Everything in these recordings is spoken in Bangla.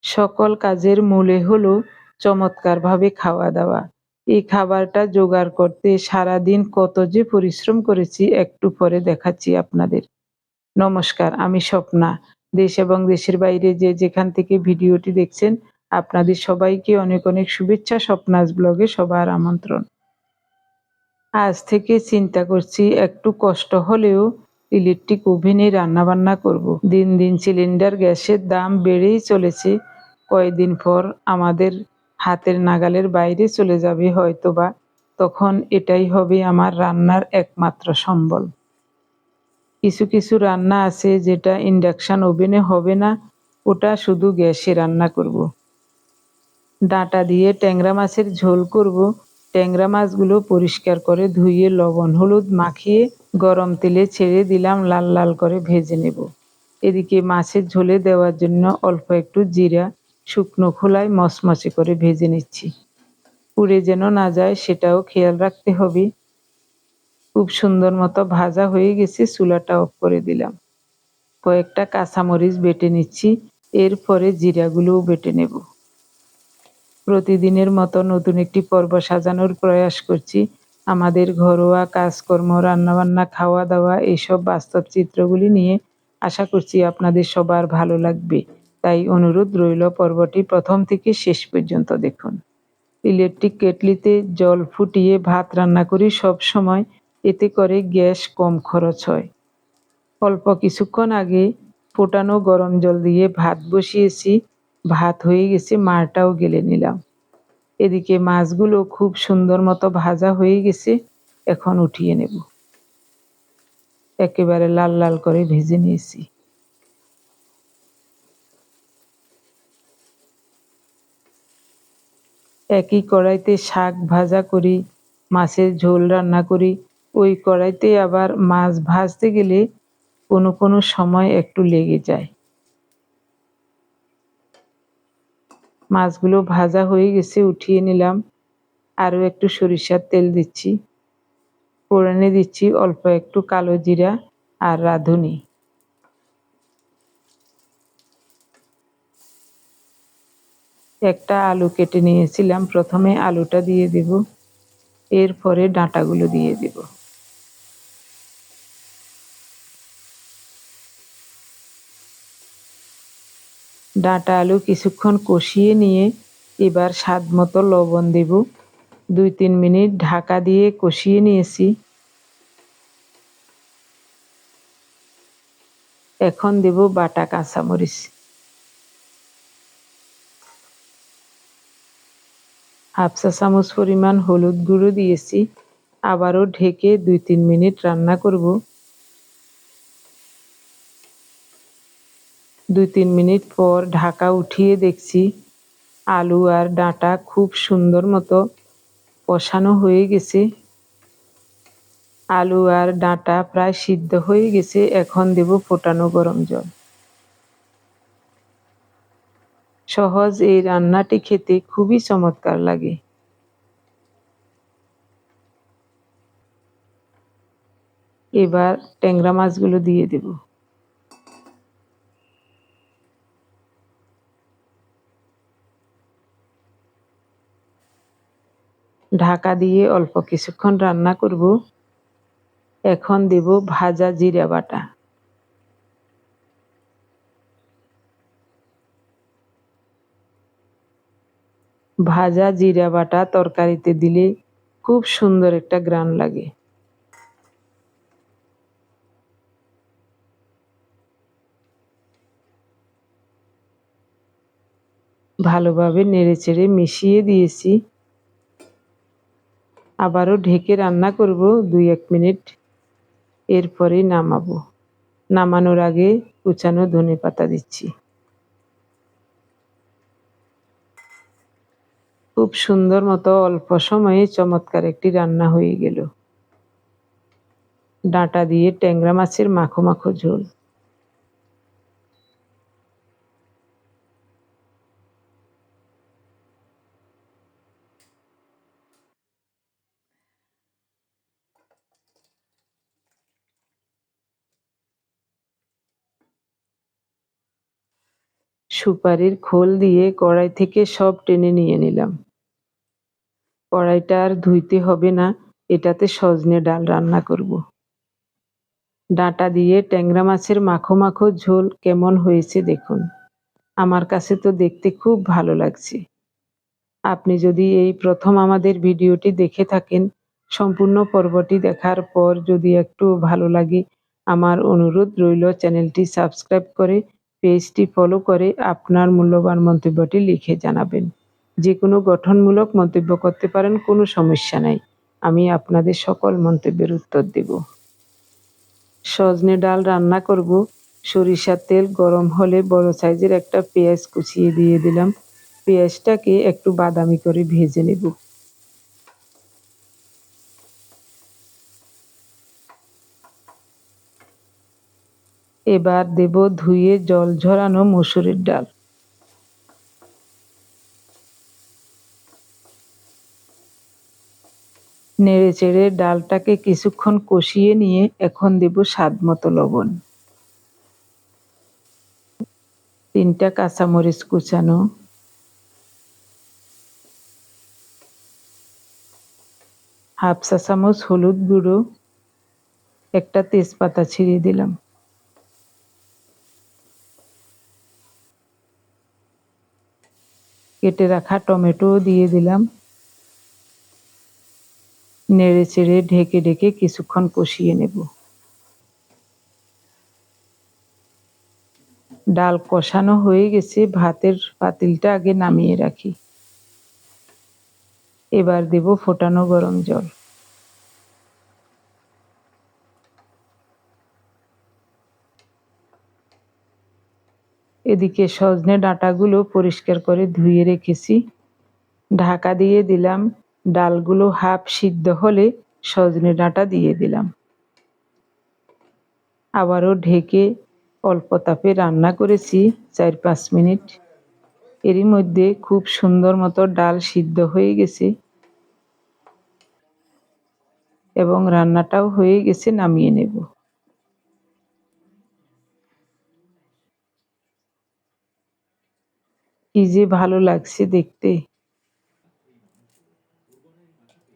সকল কাজের মূলে হলো চমৎকারভাবে খাওয়া দাওয়া। এই খাবারটা জোগাড় করতে সারাদিন কত যে পরিশ্রম করেছি একটু পরে দেখাচ্ছি আপনাদের। নমস্কার, আমি স্বপ্না। দেশ এবং দেশের বাইরে যে যেখান থেকে ভিডিওটি দেখছেন আপনাদের সবাইকে অনেক অনেক শুভেচ্ছা। স্বপ্নাস ব্লগে সবার আমন্ত্রণ। আজ থেকে চিন্তা করছি একটু কষ্ট হলেও ইলেকট্রিক ওভেনে রান্নাবান্না করব। দিন দিন সিলিন্ডার গ্যাসের দাম বেড়েই চলেছে। কয়েকদিন পর আমাদের হাতের নাগালের বাইরে চলে যাবে হয়তোবা। তখন এটাই হবে আমার রান্নার একমাত্র সম্বল। কিছু কিছু রান্না আছে যেটা ইন্ডাকশন ওভেনে হবে না, ওটা শুধু গ্যাসে রান্না করব। ডাঁটা দিয়ে ট্যাংরা মাছের ঝোল করব। ট্যাংরা মাছগুলো পরিষ্কার করে ধুয়ে লবণ হলুদ মাখিয়ে গরম তেলে ছেড়ে দিলাম, লাল লাল করে ভেজে নেব। এদিকে মাছের ঝোলে দেওয়ার জন্য অল্প একটু জিরা শুকনো খোলায় মচমচে করে ভেজে নিচ্ছি। পুড়ে যেন না যায় সেটাও খেয়াল রাখতে হবে। খুব সুন্দর মতো ভাজা হয়ে গেছে, চুলাটা অফ করে দিলাম। কয়েকটা কাঁচামরিচ বেটে নিচ্ছি, এরপরে জিরাগুলোও বেটে নেব। প্রতিদিনের মতো নতুন একটি পর্ব সাজানোর প্রয়াস করছি। আমাদের ঘরোয়া কাজকর্ম, রান্নাবান্না, খাওয়া দাওয়া এইসব বাস্তব চিত্রগুলি নিয়ে আশা করছি আপনাদের সবার ভালো লাগবে। তাই অনুরোধ রইল পর্বটি প্রথম থেকে শেষ পর্যন্ত দেখুন। ইলেকট্রিক কেটলিতে জল ফুটিয়ে ভাত রান্না করি সব সময়, এতে করে গ্যাস কম খরচ হয়। অল্প কিছুক্ষণ আগে ফোটানো গরম জল দিয়ে ভাত বসিয়েছি। ভাত হয়ে গেছে, মাড়টাও গেলে নিলাম। এদিকে মাছগুলো খুব সুন্দর মতো ভাজা হয়ে গেছে, এখন উঠিয়ে নেব। একেবারে লাল লাল করে ভেজে নিয়েছি। একই কড়াইতে শাক ভাজা করি, মাছের ঝোল রান্না করি। ওই কড়াইতে আবার মাছ ভাজতে গেলে কোনো কোনো সময় একটু লেগে যায়। মাছগুলো ভাজা হয়ে গেছে, উঠিয়ে নিলাম। আরও একটু সরিষার তেল দিচ্ছি। ফোড়নে দিচ্ছি অল্প একটু কালো জিরা আর রাঁধুনি। একটা আলু কেটে নিয়েছিলাম, প্রথমে আলুটা দিয়ে দেব, এরপরে ডাঁটাগুলো দিয়ে দেব। ডাঁটা আলু কিছুক্ষণ কষিয়ে নিয়ে এবার স্বাদ মতো লবণ দেব। 2-3 মিনিট ঢাকা দিয়ে কষিয়ে নিয়েছি। এখন দেব বাটা কাঁচামরিচ। হাফ চা চামচ পরিমাণ হলুদ গুঁড়ো দিয়েছি। আবারও ঢেকে 2-3 মিনিট রান্না করব। 2-3 মিনিট পর ঢাকা উঠিয়ে দেখছি আলু আর ডাঁটা খুব সুন্দর মতো কষানো হয়ে গেছে। আলু আর ডাঁটা প্রায় সিদ্ধ হয়ে গেছে, এখন দেব ফোটানো গরম জল। সহজ এই রান্নাটি খেতে খুবই চমৎকার লাগে। এবার ট্যাংরা মাছগুলো দিয়ে দেব। ঢাকা দিয়ে অল্প কিছুক্ষণ রান্না করব। এখন দেব ভাজা জিরা বাটা। ভাজা জিরা বাটা তরকারিতে দিলে খুব সুন্দর একটা ঘ্রাণ লাগে। ভালোভাবে নেড়েচেড়ে মিশিয়ে দিয়েছি। আবারও ঢেকে রান্না করব 2-1 মিনিট, এরপরেই নামাবো। নামানোর আগে কুচানো ধনেপাতা দিচ্ছি। খুব সুন্দর মতো অল্প সময়ে চমৎকার একটি রান্না হয়ে গেল। ডাঁটা দিয়ে ট্যাংরা মাছের মাখো মাখো ঝোল। সুপারির খোল দিয়ে কড়াই থেকে সব টেনে নিয়ে নিলাম। কড়াইটা আর ধুইতে হবে না, এটাতে সজনে ডাল রান্না করব। ডাঁটা দিয়ে ট্যাংরা মাছের মাখো মাখো ঝোল কেমন হয়েছে দেখুন। আমার কাছে তো দেখতে খুব ভালো লাগছে। আপনি যদি এই প্রথম আমাদের ভিডিওটি দেখে থাকেন, সম্পূর্ণ পর্বটি দেখার পর যদি একটু ভালো লাগে, আমার অনুরোধ রইল চ্যানেলটি সাবস্ক্রাইব করে পেজটি ফলো করে আপনার মূল্যবান মন্তব্যটি লিখে জানাবেন। যে কোনো গঠনমূলক মন্তব্য করতে পারেন, কোনো সমস্যা নাই। আমি আপনাদের সকল মন্তব্যের উত্তর দেব। সজনে ডাল রান্না করব। সরিষার তেল গরম হলে বড় সাইজের একটা পেঁয়াজ কুচিয়ে দিয়ে দিলাম। পেঁয়াজটাকে একটু বাদামি করে ভেজে নেব। এবার দেব ধুয়ে জল ঝরানো মসুরের ডাল। নেড়ে চেড়ে ডালটাকে কিছুক্ষণ কষিয়ে নিয়ে এখন দেব স্বাদ মতো লবণ, 3টা কাঁচামরিচ কুচানো, হাফ চা চামচ হলুদ গুঁড়ো, একটা তেজপাতা ছিঁড়ে দিলাম। কেটে রাখা টমেটো দিয়ে দিলাম। নেড়ে চেড়ে ঢেকে ঢেকে কিছুক্ষণ কষিয়ে নেব। ডাল কষানো হয়ে গেছে, ভাতের পাতিলটা আগে নামিয়ে রাখি। এবার দেব ফোটানো গরম জল। এদিকে সজনে ডাঁটাগুলো পরিষ্কার করে ধুয়ে রেখেছি, ঢাকা দিয়ে দিলাম। ডালগুলো হাফ সিদ্ধ হলে সজনে ডাঁটা দিয়ে দিলাম। আবারও ঢেকে অল্প তাপে রান্না করেছি 4-5 মিনিট। এরই মধ্যে খুব সুন্দর মতো ডাল সিদ্ধ হয়ে গেছে এবং রান্নাটাও হয়ে গেছে, নামিয়ে নেব। কি যে ভালো লাগছে দেখতে।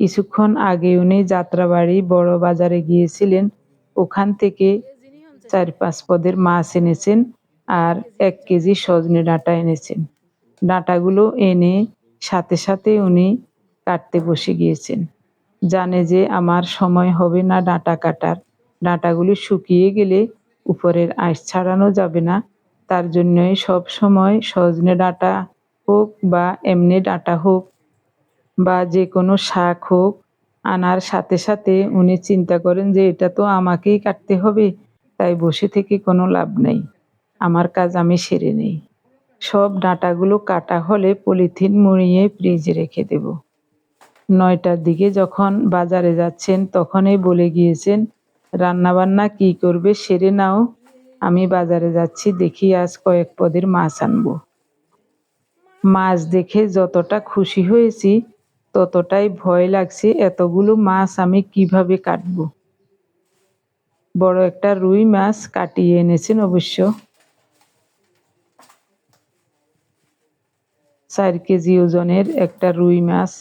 কিছুক্ষণ আগে উনি যাত্রাবাড়ি বড় বাজারে গিয়েছিলেন, ওখান থেকে 4-5 পদের মাছ এনেছেন আর 1 কেজি সজনে ডাঁটা এনেছেন। ডাঁটাগুলো এনে সাথে সাথে উনি কাটতে বসে গিয়েছেন। জানে যে আমার সময় হবে না ডাঁটা কাটার, ডাঁটাগুলো শুকিয়ে গেলে উপরের আঁশ ছাড়ানো যাবে না। তার জন্যই সব সময় সজনে ডাঁটা হোক বা এমনি ডাঁটা হোক বা যে কোনো শাক হোক, আনার সাথে সাথে উনি চিন্তা করেন যে এটা তো আমাকেই কাটতে হবে, তাই বসে থেকে কোনো লাভ নেই, আমার কাজ আমি সেরে নেই। সব ডাঁটাগুলো কাটা হলে পলিথিন মুড়িয়ে ফ্রিজে রেখে দেব। 9টার দিকে যখন বাজারে যাচ্ছেন তখনই বলে গিয়েছেন, রান্নাবান্না কি করবে সেরে নাও, আমি বাজারে যাচ্ছি, দেখি আজ কয়েক পদের মাছ আনবো। মাছ দেখে যতটা খুশি হয়েছি ততটাই ভয় লাগছে, এতগুলো মাছ আমি কিভাবে কাটবো। বড় একটা রুই মাছ কাটিয়ে এনেছেন অবশ্য, 4 কেজি ওজনের একটা রুই মাছ।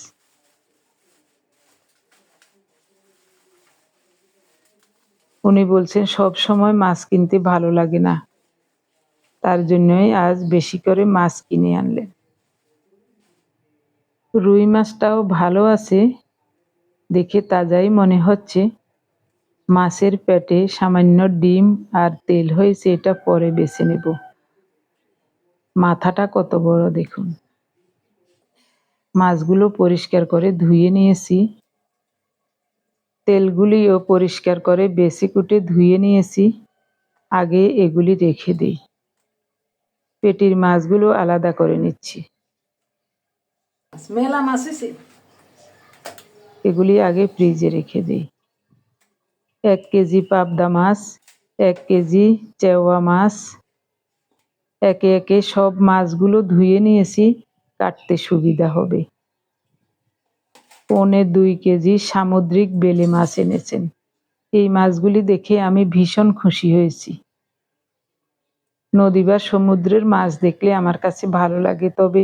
উনি বলছেন সব সময় মাছ কিনতে ভালো লাগে না, তার জন্যই আজ বেশি করে মাছ কিনে আনলেন। রুই মাছটাও ভালো আছে, দেখে তাজাই মনে হচ্ছে। মাছের পেটে সামান্য ডিম আর তেল হয়েছে, এটা পরে বেছে নেব। মাথাটা কত বড় দেখুন। মাছগুলো পরিষ্কার করে ধুয়ে নিয়েছি, তেলগুলিও পরিষ্কার করে বেছে কুটে ধুয়ে নিয়েছি। আগে এগুলি রেখে দিই, পেটির মাছগুলো আলাদা করে নিচ্ছি। এগুলি আগে ফ্রিজে রেখে দিই। 1 কেজি পাবদা মাছ, 1 কেজি চেওয়া মাছ, একে একে সব মাছগুলো ধুয়ে নিয়েছি, কাটতে সুবিধা হবে। 1.25 কেজি সামুদ্রিক বেলে মাছ এনেছেন। এই মাছগুলি দেখে আমি ভীষণ খুশি হয়েছি। নদী বা সমুদ্রের মাছ দেখলে আমার কাছে ভালো লাগে, তবে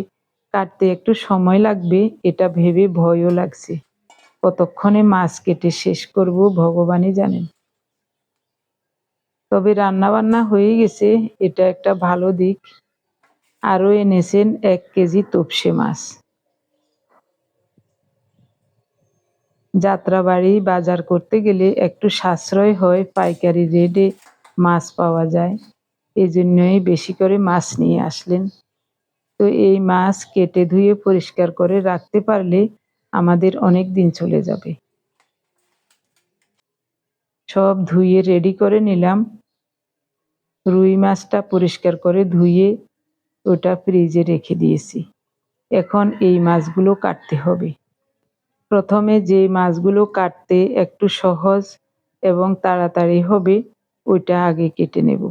কাটতে একটু সময় লাগবে এটা ভেবে ভয়ও লাগছে। কতক্ষণে মাছ কেটে শেষ করব ভগবানই জানেন। তবে রান্না বান্না হয়ে গেছে, এটা একটা ভালো দিক। আরও এনেছেন 1 কেজি তোপসে মাছ। যাত্রাবাড়ি বাজার করতে গেলে একটু সাশ্রয় হয়, পাইকারি রেটে মাছ পাওয়া যায়, এজন্যই বেশি করে মাছ নিয়ে আসলেন। তো এই মাছ কেটে ধুয়ে পরিষ্কার করে রাখতে পারলে আমাদের অনেক দিন চলে যাবে। সব ধুয়ে রেডি করে নিলাম। রুই মাছটা পরিষ্কার করে ধুয়ে ওটা ফ্রিজে রেখে দিয়েছি। এখন এই মাছগুলো কাটতে হবে। প্রথমে যে মাছগুলো কাটতে একটু সহজ এবং তাড়াতাড়ি হবে ওইটা আগে কেটে নেব,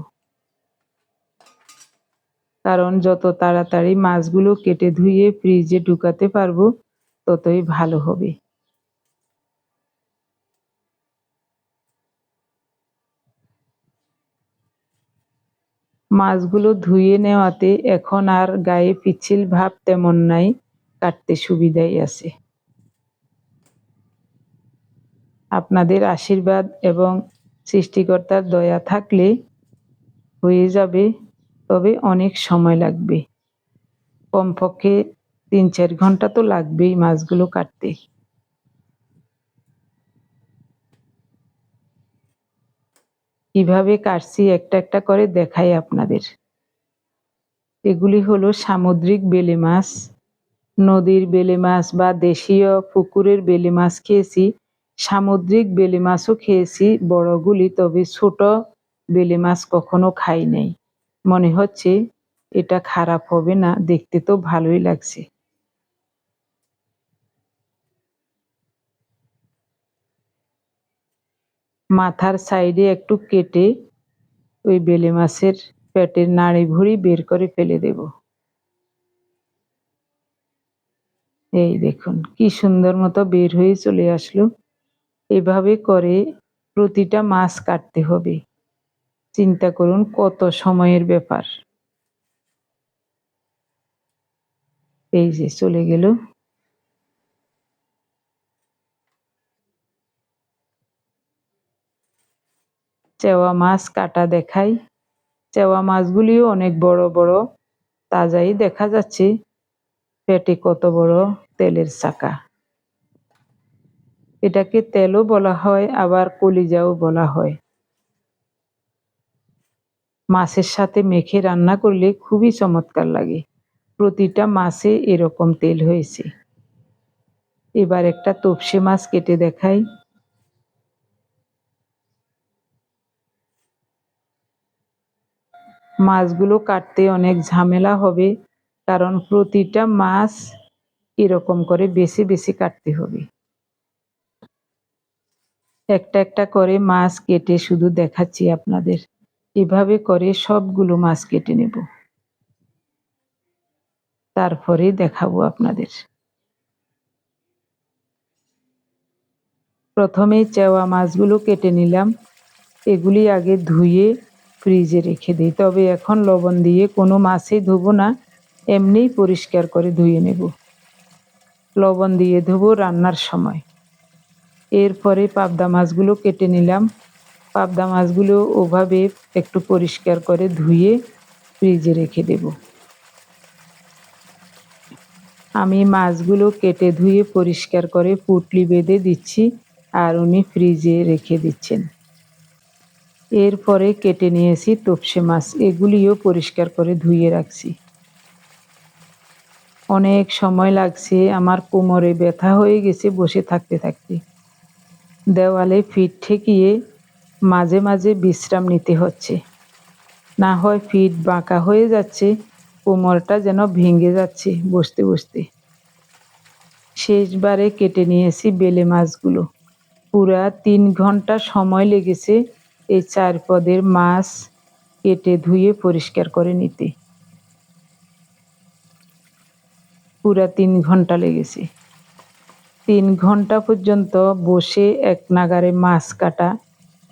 কারণ যত তাড়াতাড়ি মাছগুলো কেটে ধুয়ে ফ্রিজে ঢুকাতে পারবো ততই ভালো হবে। মাছগুলো ধুয়ে নেওয়াতে এখন আর গায়ে পিচ্ছিল ভাব তেমন নাই, কাটতে সুবিধাই আছে। আপনাদের আশীর্বাদ এবং সৃষ্টিকর্তার দয়া থাকলে হয়ে যাবে, তবে অনেক সময় লাগবে। কমপক্ষে 3-4 ঘন্টা তো লাগবেই মাছগুলো কাটতে। কিভাবে কাটছি একটা একটা করে দেখাই আপনাদের। এগুলি হলো সামুদ্রিক বেলে মাছ। নদীর বেলে মাছ বা দেশীয় পুকুরের বেলে মাছ খেয়েছি, সামুদ্রিক বেলে মাছও খেয়েছি বড়গুলি, তবে ছোট বেলে মাছ কখনো খাই নাই। মনে হচ্ছে এটা খারাপ হবে না, দেখতে তো ভালোই লাগছে। মাথার সাইডে একটু কেটে ওই বেলে মাছের পেটের নাড়ি ভুড়ি বের করে ফেলে দেব। এই দেখুন কি সুন্দর মতো বের হয়ে চলে আসলো। এভাবে করে প্রতিটা মাছ কাটতে হবে। চিন্তা করুন কত সময়ের ব্যাপার। এই যে চলে গেল। চেওয়া মাছ কাটা দেখাই। চেওয়া মাছগুলিও অনেক বড় বড়, তাজাই দেখা যাচ্ছে। পেটে কত বড় তেলের চাকা। এটাকে তেলও বলা হয়, আবার কলিজাও বলা হয়। মাছের সাথে মেখে রান্না করলে খুবই চমৎকার লাগে। প্রতিটা মাছে এরকম তেল হয়েছে। এবার একটা তোপসে মাছ কেটে দেখাই। মাছগুলো কাটতে অনেক ঝামেলা হবে, কারণ প্রতিটা মাছ এরকম করে বেছে বেছে কাটতে হবে। একটা একটা করে মাছ কেটে শুধু দেখাচ্ছি আপনাদের। এভাবে করে সবগুলো মাছ কেটে নেব, তারপরে দেখাবো আপনাদের। প্রথমে চেওয়া মাছগুলো কেটে নিলাম। এগুলি আগে ধুয়ে ফ্রিজে রেখে দিই, তবে এখন লবণ দিয়ে কোনো মাছই ধোবো না, এমনিই পরিষ্কার করে ধুয়ে নেব। লবণ দিয়ে ধোবো রান্নার সময়। এরপরে পাবদা মাছগুলো কেটে নিলাম। পাবদা মাছগুলো ওভাবে একটু পরিষ্কার করে ধুয়ে ফ্রিজে রেখে দেব। আমি মাছগুলো কেটে ধুয়ে পরিষ্কার করে পুঁটলি বেঁধে দিচ্ছি, আর উনি ফ্রিজে রেখে দিচ্ছেন। এরপরে কেটে নিয়েছি তোপসে মাছ, এগুলিও পরিষ্কার করে ধুয়ে রাখছি। অনেক সময় লাগছে, আমার কোমরে ব্যথা হয়ে গেছে বসে থাকতে থাকতে। দেওয়ালে পিঠ ঠেকিয়ে মাঝে মাঝে বিশ্রাম নিতে হচ্ছে, না হয় পিঠ বাঁকা হয়ে যাচ্ছে, কোমরটা যেন ভেঙে যাচ্ছে বসতে বসতে। শেষবারে কেটে নিয়েছি বেলে মাছগুলো। পুরা 3 ঘন্টা সময় লেগেছে এই 4 পদের মাছ কেটে ধুয়ে পরিষ্কার করে নিতে। পুরা 3 ঘন্টা লেগেছে। 3 ঘন্টা পর্যন্ত বসে এক নাগাড়ে মাছ কাটা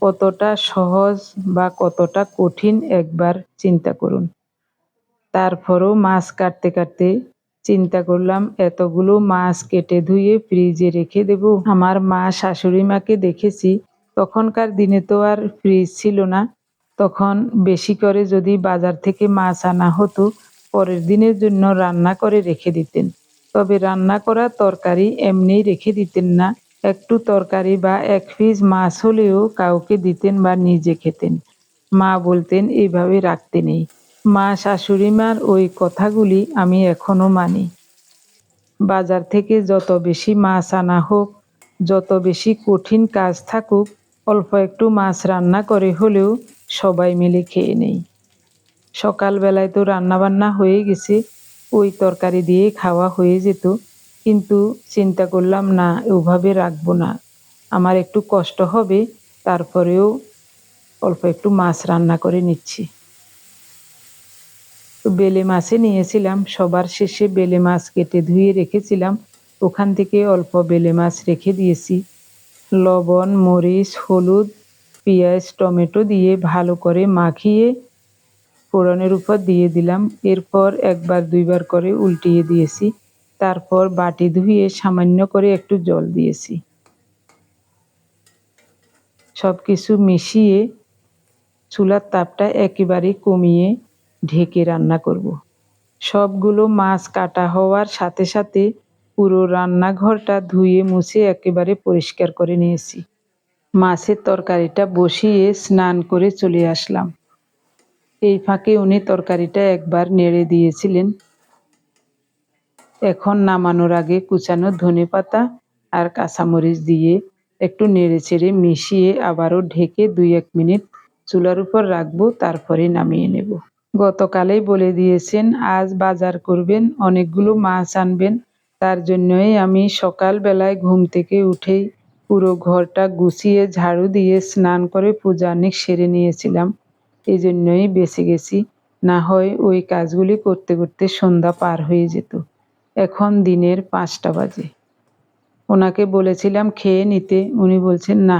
কতটা সহজ বা কতটা কঠিন একবার চিন্তা করুন। তারপরও মাছ কাটতে কাটতে চিন্তা করলাম, এতগুলো মাছ কেটে ধুয়ে ফ্রিজে রেখে দেব। আমার মা শাশুড়ি মাকে দেখেছি, তখনকার দিনে তো আর ফ্রিজ ছিল না। তখন বেশি করে যদি বাজার থেকে মাছ আনা হতো, পরের দিনের জন্য রান্না করে রেখে দিতেন। তবে রান্না করা তরকারি এমনিই রেখে দিতেন না, একটু তরকারি বা এক পিস মাছ হলেও কাউকে দিতেন বা নিজে খেতেন। মা বলতেন, এইভাবে রাখতে নেই। মা শাশুড়ি মার ওই কথাগুলি আমি এখনো মানি। বাজার থেকে যত বেশি মাছ আনা হোক, যত বেশি কঠিন কাজ থাকুক, অল্প একটু মাছ রান্না করে হলেও সবাই মিলে খেয়ে নেই। সকালবেলায় তো রান্নাবান্না হয়ে গেছে, ওই তরকারি দিয়েই খাওয়া হয়ে যেত। কিন্তু চিন্তা করলাম, না, ওভাবে রাখবো না, আমার একটু কষ্ট হবে, তারপরেও অল্প একটু মাছ রান্না করে নিচ্ছি। তো বেলে মাছে নিয়েছিলাম, সবার শেষে বেলে মাছ কেটে ধুয়ে রেখেছিলাম, ওখান থেকে অল্প বেলে মাছ রেখে দিয়েছি। লবণ, মরিচ, হলুদ, পেঁয়াজ, টমেটো দিয়ে ভালো করে মাখিয়ে ফোড়নের উপর দিয়ে দিলাম। এরপর একবার দুইবার করে উল্টিয়ে দিয়েছি। তারপর বাটি ধুয়ে সামান্য করে একটু জল দিয়েছি। সবকিছু মিশিয়ে চুলার তাপটা একেবারে কমিয়ে ঢেকে রান্না করব। সবগুলো মাছ কাটা হওয়ার সাথে সাথে পুরো রান্নাঘরটা ধুয়ে মুছে একেবারে পরিষ্কার করে নিয়েছি। মাছের তরকারিটা বসিয়ে স্নান করে চলে আসলাম। এই ফাঁকে উনি তরকারিটা একবার নেড়ে দিয়েছিলেন। এখন নামানোর আগে কুচানো ধনেপাতা আর কাঁচামরিচ দিয়ে একটু নেড়েচেড়ে মিশিয়ে আবারও ঢেকে 2-1 মিনিট চুলার উপর রাখবো, তারপরে নামিয়ে নেব। গতকালেই বলে দিয়েছেন আজ বাজার করবেন, অনেকগুলো মাছ আনবেন। তার জন্যই আমি সকালবেলায় ঘুম থেকে উঠেই পুরো ঘরটা গুছিয়ে ঝাড়ু দিয়ে স্নান করে পূজা অনেক সেরে নিয়েছিলাম। এই জন্যই বেঁচে গেছি, না হয় ওই কাজগুলি করতে করতে সন্ধ্যা পার হয়ে যেত। এখন দিনের 5টা বাজে। ওনাকে বলেছিলাম খেয়ে নিতে, উনি বলছেন না,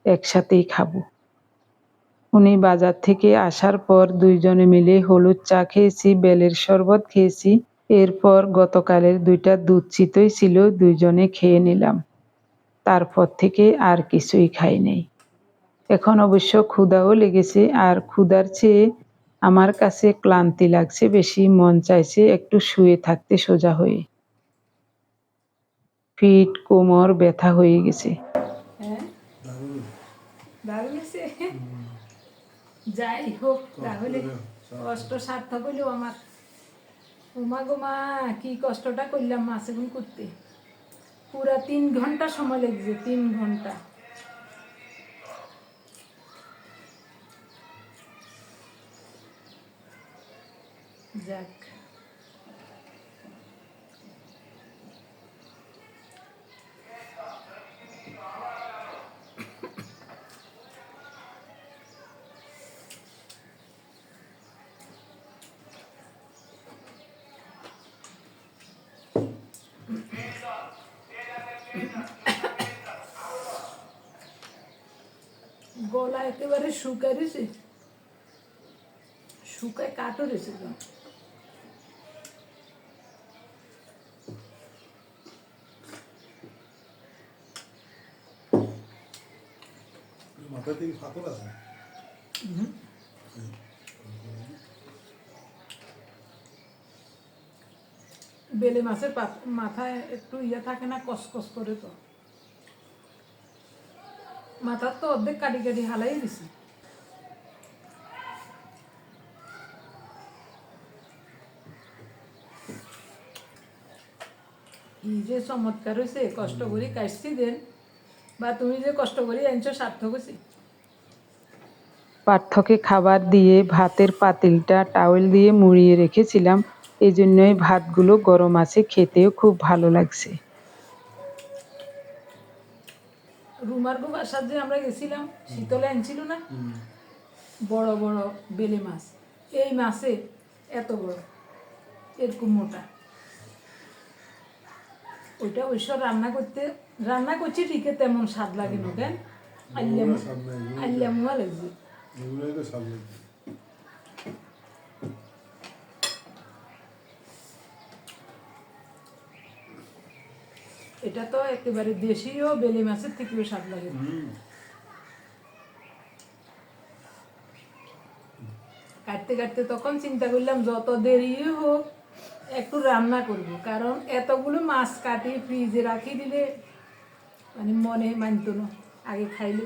একসাথেই খাবো। উনি বাজার থেকে আসার পর দুইজনে মিলে হলুদ চা খেয়েছি, বেলের শরবত খেয়েছি। এরপর গতকালের 2টা দুধ চিতই ছিল, দুইজনে খেয়ে নিলাম। তারপর থেকে আর কিছুই খাই নাই। এখন অবশ্য ক্ষুধাও লেগেছে, আর ক্ষুধার চেয়ে আমার কাছে ক্লান্তি লাগছে বেশি, মন চাইছে একটু শুয়ে থাকতে সোজা হয়ে। পিঠ কোমর ব্যথা হয়ে গেছে। হ্যাঁ, দারুণ হয়েছে। যাই হোক, তাহলে কষ্ট সার্থক হইল আমার। উমা গোমা, কি কষ্টটা করলাম মাছ এখন করতে। পুরা 3 ঘন্টা সময় লেগেছে, 3 ঘন্টা। যাক, গলা একেবারে শুকায় রয়েছে, শুকায় কাটো রয়েছে। মাথায় থেকে ফাতর আছে। বেলে মাছের মাথায় একটু ইয়ে থাকে না, কসকস করে, তো মাথার তো অর্ধেক কাটি কাটি হালাই দিছি। কি যে চমৎকার হয়েছে, কষ্ট করি কাটছি দেন, বা তুমি যে কষ্ট করি আনছো সার্থক হয়েছে। পার্থকে খাবার দিয়ে ভাতের পাতিলটা টাওয়েল দিয়ে মুড়িয়ে রেখেছিলাম, এই জন্যই ভাতগুলো গরম আছে, খেতেও খুব ভালো লাগছে। রুমার গো বাসার যে আমরা গেছিলাম, শীতলে আনছিল না বড় বড় বেলে মাছ, এই মাছে এত বড়, এরকম মোটা। ওইটা অবশ্য রান্না করছি ঠিকই, তেমন স্বাদ লাগে না কেন, আল্লাহ স্বাদ নাই, আল্লাহ মুয়া লাগছে। এগুলোই তো স্বাদ লাগবে। এটা তো একেবারে দেশীয় বেলে মাছের থেকেও স্বাদ লাগে। কাটতে কাটতে তখন চিন্তা করলাম যত দেরি হোক একটু রান্না করব, কারণ এতগুলো মাছ কাটি ফ্রিজে রাখি দিলে মানে মনে মানতো না আগে খাইলে।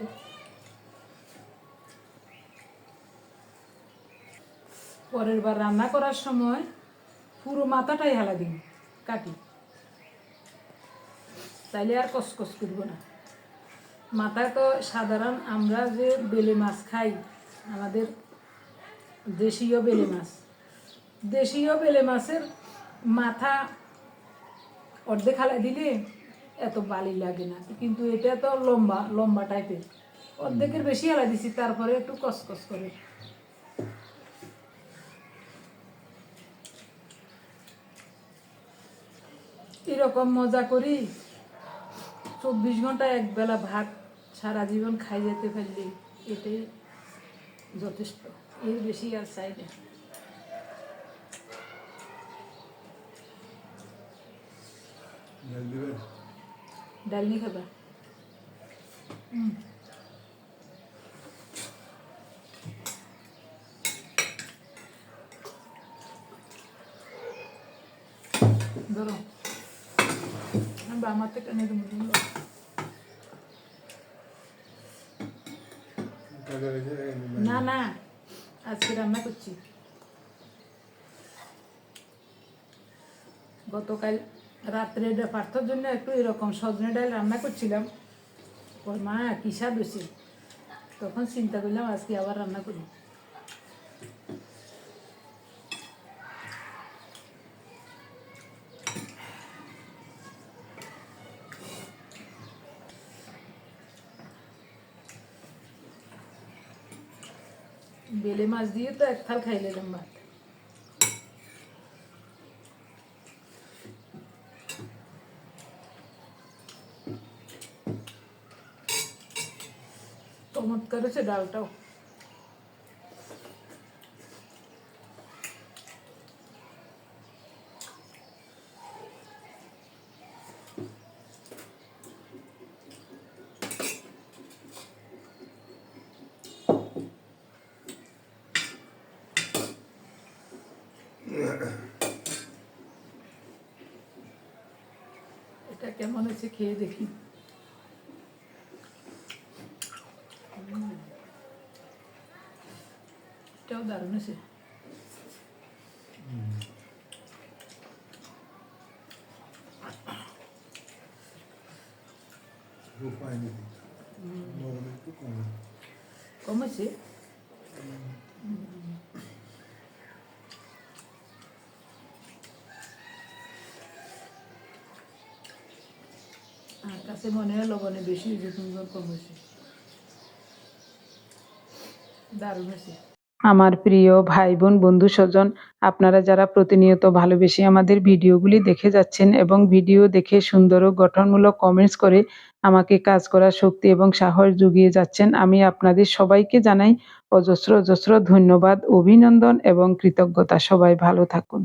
পরের বার রান্না করার সময় পুরো মাথাটাই হালা দিন কাটি, তাইলে আর কসকস করব না। মাথায় তো সাধারণ আমরা যে বেলে মাছ খাই, আমাদের দেশীয় বেলে মাছ, দেশীয় বেলে মাছের মাথা অর্ধেক হালাই দিলে এত বালি লাগে না, কিন্তু এটা তো লম্বা লম্বা টাইপের, অর্ধেকের বেশি হালাই দিছি, তারপরে একটু কসকস করে। এরকম মজা করি 24 ঘন্টা একবেলা ভাত সারা জীবন খাই যেতে পারলে এটাই যথেষ্ট, এর বেশি আর চাই না। ডাল দিবেন? ডাল নি খাবা? ধরো আমার থেকে নিয়ে তুমি টাকা রেখে না না, আজকে রান্না করছি। গতকাল রাত্রে পার্থর জন্য একটু এরকম সজনে ডাল রান্না করছিলাম, ওর মা কি স্বাদ হয়েছে, তখন চিন্তা করলাম আজকে আবার রান্না করি। বেলে মাছ দিয়ে তো এক থাল খাই নিলাম ভাত। চমৎকার হয়েছে ডালটাও। এটা কেমন হচ্ছে খেয়ে দেখি। এটাও দারুণ হয়েছে। পাইনি, লবণ একটু কম। কম হয়েছে? আমার কাছে মনে হয় লবণে বেশি হয়েছে, তুমি কম হয়েছে। দারুণ হয়েছে। আমার প্রিয় ভাই বোন বন্ধু স্বজন, আপনারা যারা প্রতিনিয়ত ভালোবেসে আমাদের ভিডিওগুলি দেখে যাচ্ছেন এবং ভিডিও দেখে সুন্দর ও গঠনমূলক কমেন্টস করে আমাকে কাজ করার শক্তি এবং সাহস জুগিয়ে যাচ্ছেন, আমি আপনাদের সবাইকে জানাই অজস্র অজস্র ধন্যবাদ, অভিনন্দন এবং কৃতজ্ঞতা। সবাই ভালো থাকুন।